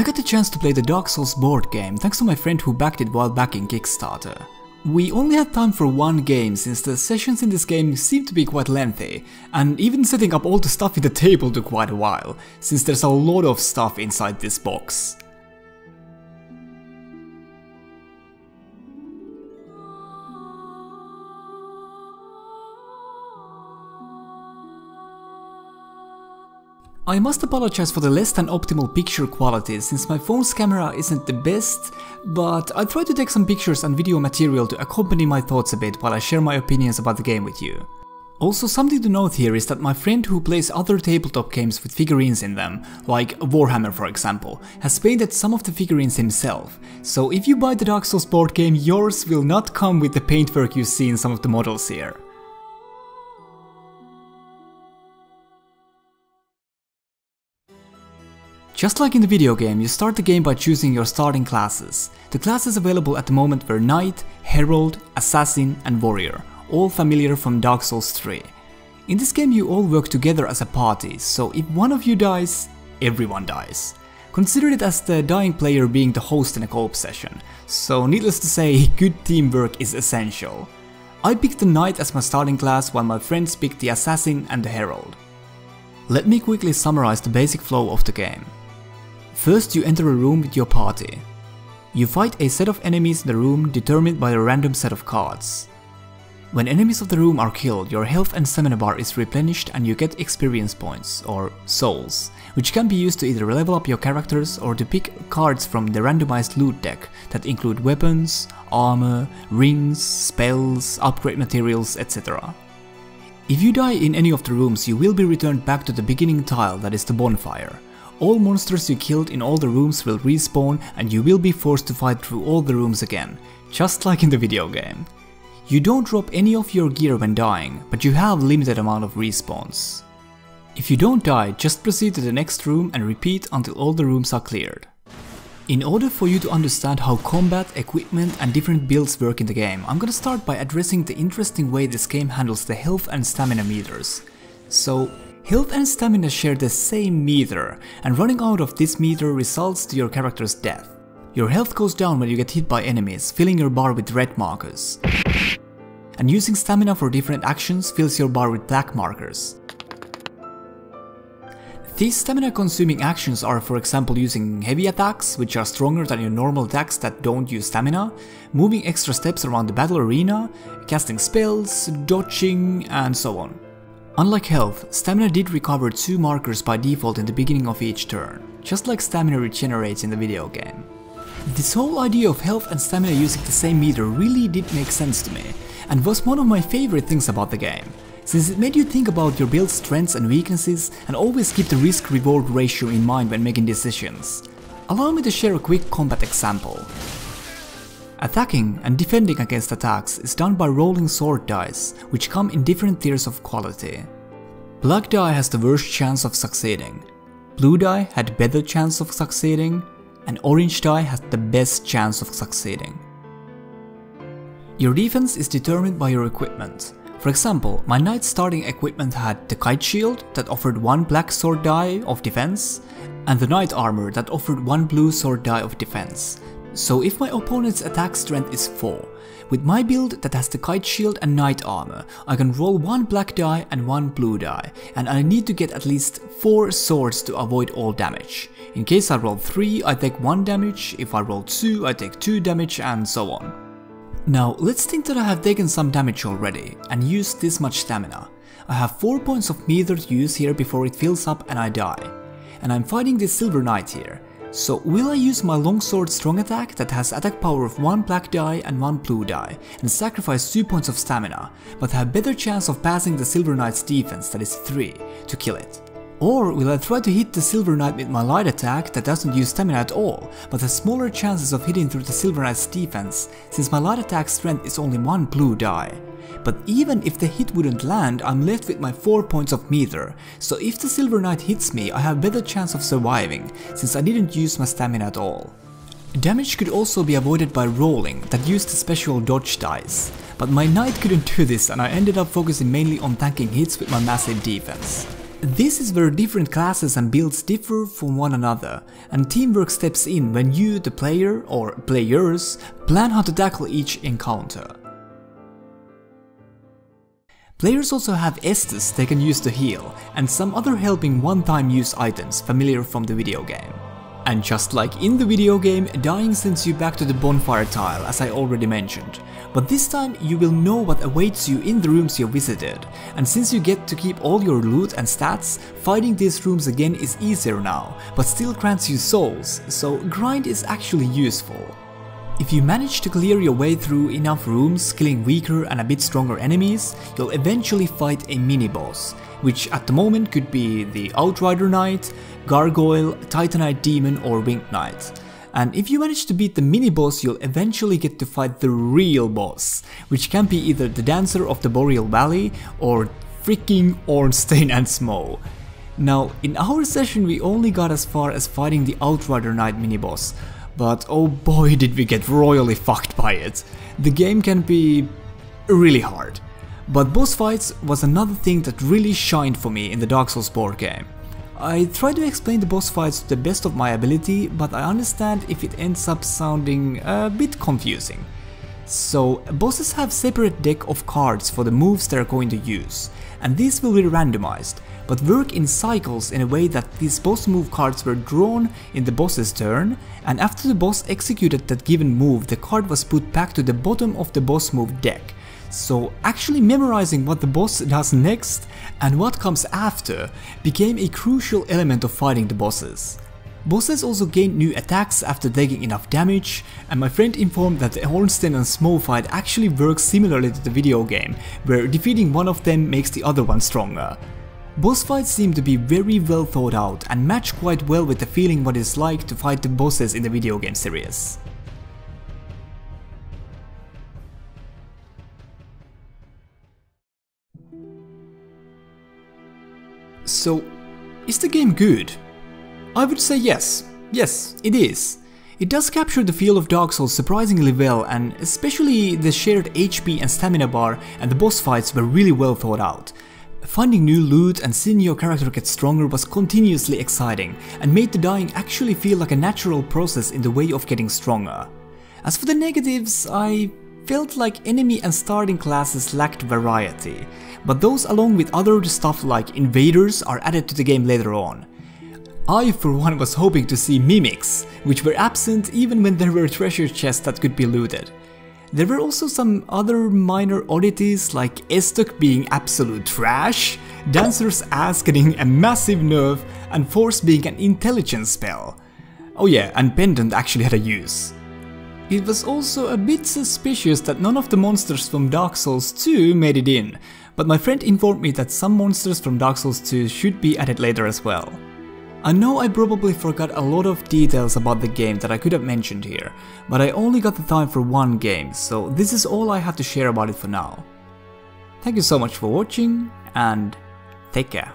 I got the chance to play the Dark Souls board game thanks to my friend who backed it while backing Kickstarter. We only had time for one game since the sessions in this game seem to be quite lengthy, and even setting up all the stuff in the table took quite a while, since there's a lot of stuff inside this box. I must apologize for the less than optimal picture quality since my phone's camera isn't the best, but I try to take some pictures and video material to accompany my thoughts a bit while I share my opinions about the game with you. Also, something to note here is that my friend who plays other tabletop games with figurines in them, like Warhammer for example, has painted some of the figurines himself, so if you buy the Dark Souls board game, yours will not come with the paintwork you see in some of the models here. Just like in the video game, you start the game by choosing your starting classes. The classes available at the moment were Knight, Herald, Assassin and Warrior, all familiar from Dark Souls 3. In this game you all work together as a party, so if one of you dies, everyone dies. Consider it as the dying player being the host in a co-op session, so needless to say, good teamwork is essential. I picked the Knight as my starting class while my friends picked the Assassin and the Herald. Let me quickly summarize the basic flow of the game. First, you enter a room with your party. You fight a set of enemies in the room determined by a random set of cards. When enemies of the room are killed, your health and stamina bar is replenished and you get experience points, or souls, which can be used to either level up your characters or to pick cards from the randomized loot deck that include weapons, armor, rings, spells, upgrade materials, etc. If you die in any of the rooms, you will be returned back to the beginning tile, that is the bonfire. All monsters you killed in all the rooms will respawn and you will be forced to fight through all the rooms again, just like in the video game. You don't drop any of your gear when dying, but you have limited amount of respawns. If you don't die, just proceed to the next room and repeat until all the rooms are cleared. In order for you to understand how combat, equipment and different builds work in the game, I'm gonna start by addressing the interesting way this game handles the health and stamina meters. So, health and stamina share the same meter, and running out of this meter results to your character's death. Your health goes down when you get hit by enemies, filling your bar with red markers. And using stamina for different actions fills your bar with black markers. These stamina consuming actions are, for example, using heavy attacks, which are stronger than your normal attacks that don't use stamina, moving extra steps around the battle arena, casting spells, dodging, and so on. Unlike health, stamina did recover 2 markers by default in the beginning of each turn, just like stamina regenerates in the video game. This whole idea of health and stamina using the same meter really did make sense to me, and was one of my favorite things about the game, since it made you think about your build's strengths and weaknesses and always keep the risk-reward ratio in mind when making decisions. Allow me to share a quick combat example. Attacking and defending against attacks is done by rolling sword dice, which come in different tiers of quality. Black die has the worst chance of succeeding, blue die had better chance of succeeding, and orange die has the best chance of succeeding. Your defense is determined by your equipment. For example, my knight's starting equipment had the kite shield that offered 1 black sword die of defense, and the knight armor that offered 1 blue sword die of defense. So if my opponent's attack strength is 4, with my build that has the kite shield and knight armor, I can roll 1 black die and 1 blue die, and I need to get at least 4 swords to avoid all damage. In case I roll 3, I take 1 damage, if I roll 2, I take 2 damage, and so on. Now let's think that I have taken some damage already, and used this much stamina. I have 4 points of meter to use here before it fills up and I die. And I'm fighting this silver knight here. So will I use my longsword strong attack that has attack power of 1 black die and 1 blue die and sacrifice 2 points of stamina, but have better chance of passing the silver knight's defense, that is 3, to kill it? Or will I try to hit the silver knight with my light attack that doesn't use stamina at all, but has smaller chances of hitting through the silver knight's defense, since my light attack strength is only 1 blue die? But even if the hit wouldn't land, I'm left with my 4 points of meter, so if the silver knight hits me, I have better chance of surviving, since I didn't use my stamina at all. Damage could also be avoided by rolling, that used the special dodge dice, but my knight couldn't do this and I ended up focusing mainly on tanking hits with my massive defense. This is where different classes and builds differ from one another, and teamwork steps in when you, the player, or players, plan how to tackle each encounter. Players also have Estus they can use to heal, and some other helping one-time use items familiar from the video game. And just like in the video game, dying sends you back to the bonfire tile, as I already mentioned. But this time you will know what awaits you in the rooms you visited, and since you get to keep all your loot and stats, fighting these rooms again is easier now, but still grants you souls, so grind is actually useful. If you manage to clear your way through enough rooms, killing weaker and a bit stronger enemies, you'll eventually fight a mini-boss, which at the moment could be the Outrider Knight, Gargoyle, Titanite Demon or Winged Knight. And if you manage to beat the mini-boss, you'll eventually get to fight the real boss, which can be either the Dancer of the Boreal Valley or freaking Ornstein and Smough. Now, in our session we only got as far as fighting the Outrider Knight mini-boss, but oh boy did we get royally fucked by it. The game can be really hard. But boss fights was another thing that really shined for me in the Dark Souls board game. I try to explain the boss fights to the best of my ability, but I understand if it ends up sounding a bit confusing. So, bosses have separate deck of cards for the moves they're going to use, and these will be randomized, but work in cycles in a way that these boss move cards were drawn in the boss's turn, and after the boss executed that given move, the card was put back to the bottom of the boss move deck. So actually memorizing what the boss does next and what comes after became a crucial element of fighting the bosses. Bosses also gained new attacks after taking enough damage, and my friend informed that the Ornstein and Smough fight actually works similarly to the video game, where defeating one of them makes the other one stronger. Boss fights seem to be very well thought out and match quite well with the feeling what it's like to fight the bosses in the video game series. So, is the game good? I would say yes. Yes, it is. It does capture the feel of Dark Souls surprisingly well, and especially the shared HP and stamina bar and the boss fights were really well thought out. Finding new loot and seeing your character get stronger was continuously exciting and made the dying actually feel like a natural process in the way of getting stronger. As for the negatives, I felt like enemy and starting classes lacked variety, but those along with other stuff like invaders are added to the game later on. I for one was hoping to see mimics, which were absent even when there were treasure chests that could be looted. There were also some other minor oddities like Estuk being absolute trash, Dancer's ass getting a massive nerf, and Force being an intelligence spell. Oh yeah, and Pendant actually had a use. It was also a bit suspicious that none of the monsters from Dark Souls 2 made it in, but my friend informed me that some monsters from Dark Souls 2 should be added later as well. I know I probably forgot a lot of details about the game that I could have mentioned here, but I only got the time for one game, so this is all I have to share about it for now. Thank you so much for watching, and take care.